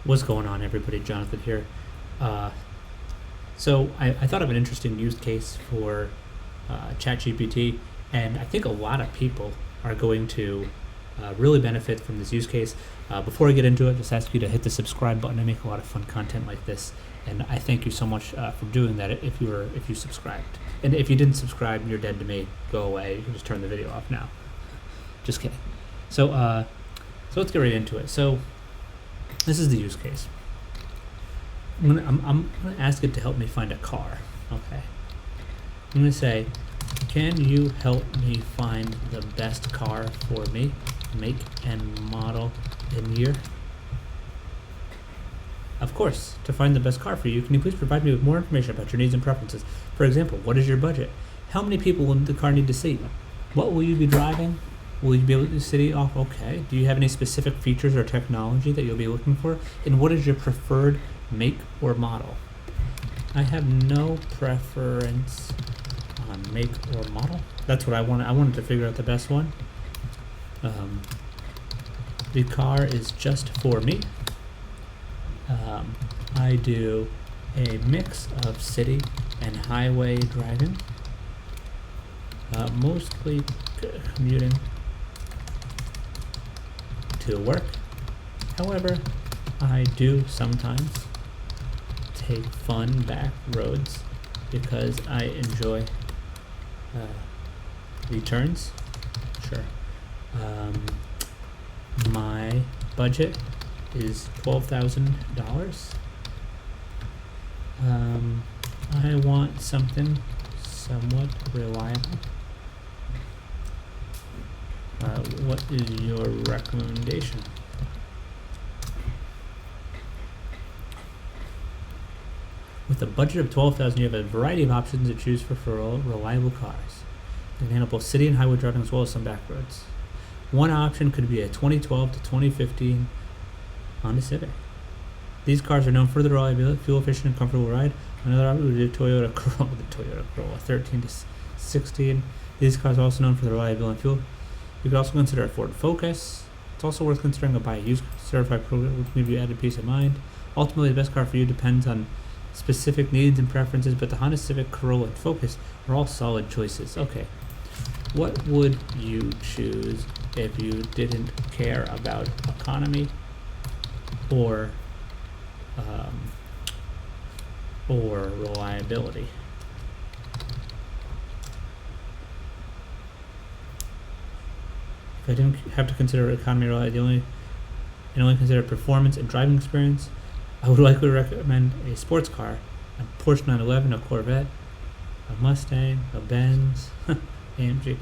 What's going on, everybody? Jonathan here. So I thought of an interesting use case for ChatGPT, and I think a lot of people are going to really benefit from this use case. Before I get into it, just ask you to hit the subscribe button. I make a lot of fun content like this, and I thank you so much for doing that. If you subscribed, and if you didn't subscribe, you're dead to me. Go away. You can just turn the video off now. Just kidding. So let's get right into it. So this is the use case. I'm gonna ask it to help me find a car. Okay. I'm gonna say, can you help me find the best car for me? Make and model and year. Of course, to find the best car for you, can you please provide me with more information about your needs and preferences? For example, what is your budget? How many people will the car need to seat? What will you be driving? Will you be able to city off? Okay. Do you have any specific features or technology that you'll be looking for? And what is your preferred make or model? I have no preference on make or model. That's what I wanted. I wanted to figure out the best one. The car is just for me. I do a mix of city and highway driving, mostly commuting to work. However, I do sometimes take fun back roads because I enjoy returns. Sure. My budget is $12,000. I want something somewhat reliable. What is your recommendation? With a budget of $12,000, you have a variety of options to choose for reliable cars. They can handle both city and highway driving as well as some back roads. One option could be a 2012 to 2015 Honda Civic. These cars are known for their reliability, fuel efficient, and comfortable ride. Another option would be the Toyota Corolla 13 to 16. These cars are also known for their reliability and fuel. You could also consider a Ford Focus. It's also worth considering a buy a used certified program, which may give you added peace of mind. Ultimately, the best car for you depends on specific needs and preferences, but the Honda Civic, Corolla, and Focus are all solid choices. Okay, what would you choose if you didn't care about economy or reliability? If I didn't have to consider economy or reliability, and only consider performance and driving experience, I would likely recommend a sports car, a Porsche 911, a Corvette, a Mustang, a Benz, AMG.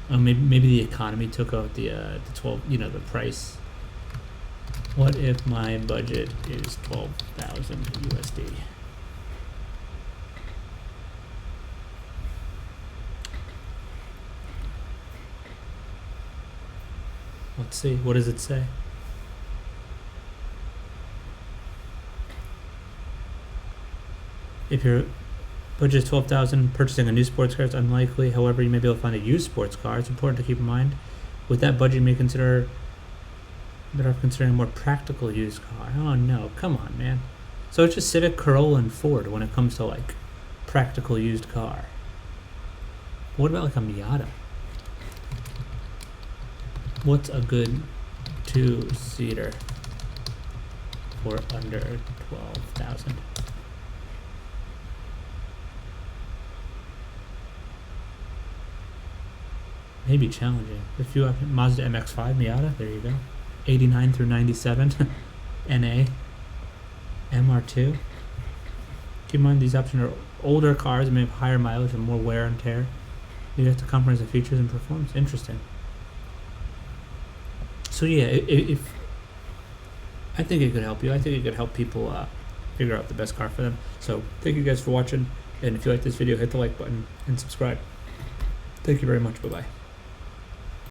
Maybe the economy took out the 12, the price. What if my budget is 12,000 USD? Let's see. What does it say? If your budget is 12,000, purchasing a new sports car is unlikely. However, you may be able to find a used sports car. It's important to keep in mind. With that budget, you may consider better off considering a more practical used car. Oh no, come on, man. So it's just Civic, Corolla, and Ford when it comes to like practical used car. What about like a Miata? What's a good two-seater for under 12,000? Maybe challenging. A few options. Mazda MX-5, Miata, there you go. 89 through 97, NA, MR2. Keep in mind these options are older cars and may have higher mileage and more wear and tear. You have to compromise the features and performance. Interesting. So yeah, if I think it could help you. I think it could help people figure out the best car for them. So thank you guys for watching, and if you like this video, hit the like button and subscribe. Thank you very much. Bye-bye.